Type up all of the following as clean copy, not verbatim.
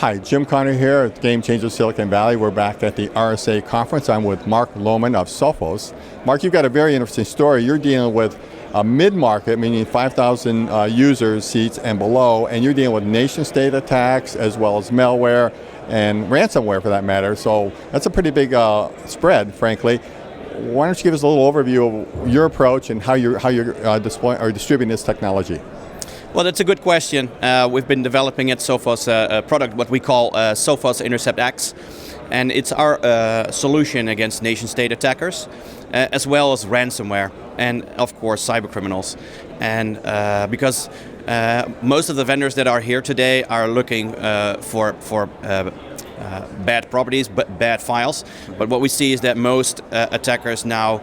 Hi, Jim Connor here at Game Changer Silicon Valley. We're back at the RSA conference. I'm with Mark Loman of Sophos. Mark, you've got a very interesting story. You're dealing with a mid-market, meaning 5,000 users, seats and below, and you're dealing with nation-state attacks as well as malware and ransomware for that matter. So that's a pretty big spread, frankly. Why don't you give us a little overview of your approach and how you're distributing this technology? Well, that's a good question. We've been developing at Sophos a product, what we call Sophos Intercept X, and it's our solution against nation-state attackers, as well as ransomware, and of course cybercriminals. And because most of the vendors that are here today are looking for bad properties, but bad files. But what we see is that most attackers now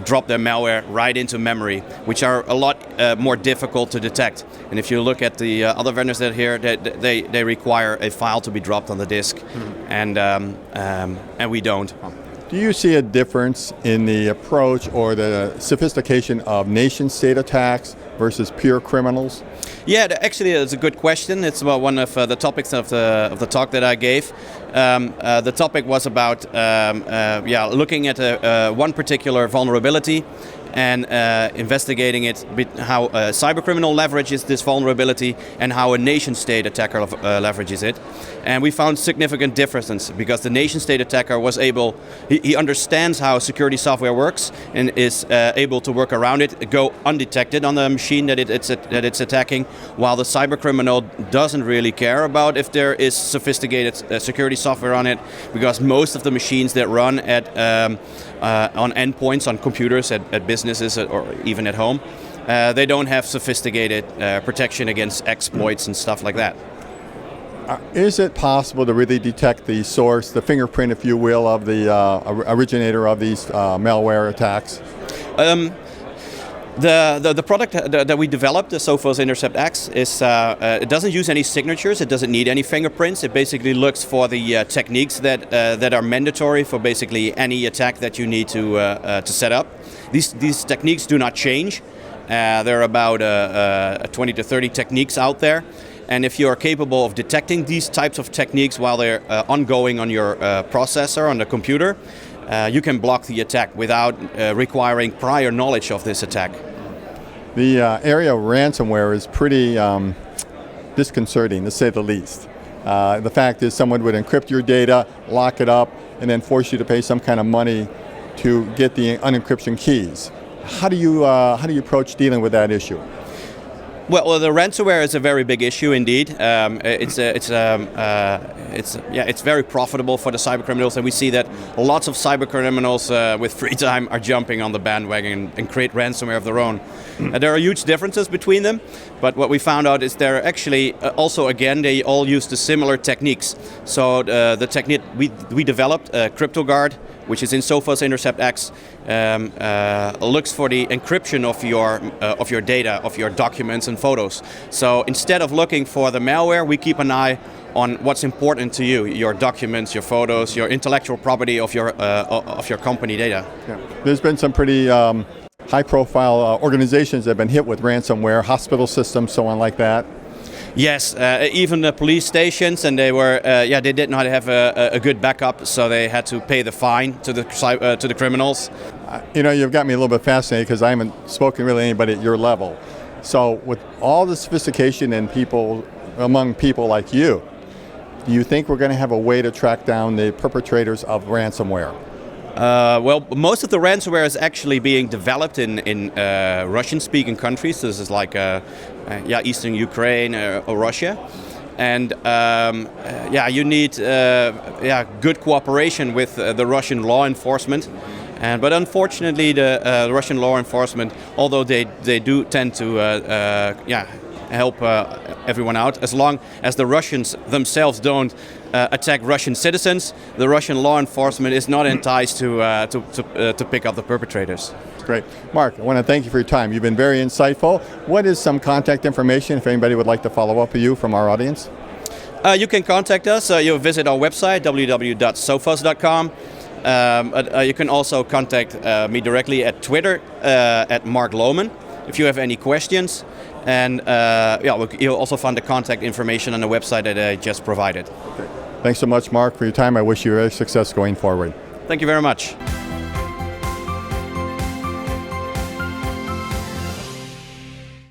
drop their malware right into memory, which are a lot more difficult to detect. And if you look at the other vendors that are here, they require a file to be dropped on the disk, and we don't. Do you see a difference in the approach or the sophistication of nation-state attacks versus pure criminals? Yeah, actually, it's a good question. It's about one of the topics of the talk that I gave. The topic was about looking at one particular vulnerability and investigating it, how a cybercriminal leverages this vulnerability and how a nation-state attacker leverages it. And we found significant differences because the nation-state attacker was able, he understands how security software works and is able to work around it, go undetected on the machine that it's attacking, while the cybercriminal doesn't really care about if there is sophisticated security software on it, because most of the machines that run at on endpoints, on computers, at businesses or even at home, they don't have sophisticated protection against exploits and stuff like that. Is it possible to really detect the source, the fingerprint, if you will, of the originator of these malware attacks? The product that we developed, the Sophos Intercept X, is it doesn't use any signatures. It doesn't need any fingerprints. It basically looks for the techniques that are mandatory for basically any attack that you need to set up. These techniques do not change. There are about 20 to 30 techniques out there. And if you are capable of detecting these types of techniques while they're ongoing on your processor, on the computer, you can block the attack without requiring prior knowledge of this attack. The area of ransomware is pretty disconcerting, to say the least. The fact is someone would encrypt your data, lock it up, and then force you to pay some kind of money to get the unencryption keys. How do you approach dealing with that issue? Well, the ransomware is a very big issue indeed. It's very profitable for the cybercriminals, and we see that lots of cybercriminals with free time are jumping on the bandwagon and create ransomware of their own. There are huge differences between them, but what we found out is they're actually also, again, they all use the similar techniques. So the technique we developed, CryptoGuard, which is in Sophos Intercept X, looks for the encryption of your data, of your documents and photos. So instead of looking for the malware, we keep an eye on what's important to you: your documents, your photos, your intellectual property of your company data. Yeah. There's been some pretty high-profile organizations that have been hit with ransomware, hospital systems, so on like that. Yes, even the police stations, and they were they did not have a good backup, so they had to pay the fine to the criminals. You've got me a little bit fascinated because I haven't spoken really to anybody at your level. So with all the sophistication and among people like you, do you think we're going to have a way to track down the perpetrators of ransomware? Well, most of the ransomware is actually being developed in Russian-speaking countries. This is like Eastern Ukraine or Russia, and you need good cooperation with the Russian law enforcement. But unfortunately, the Russian law enforcement, although they do tend to help everyone out, as long as the Russians themselves don't attack Russian citizens, the Russian law enforcement is not enticed to pick up the perpetrators. Great. Mark, I want to thank you for your time. You've been very insightful. What is some contact information if anybody would like to follow up with you from our audience? You can contact us. You'll visit our website, www.sophos.com. You can also contact me directly at Twitter at Mark Loman. if you have any questions. And you'll also find the contact information on the website that I just provided. Okay. Thanks so much, Mark, for your time. I wish you success going forward. Thank you very much.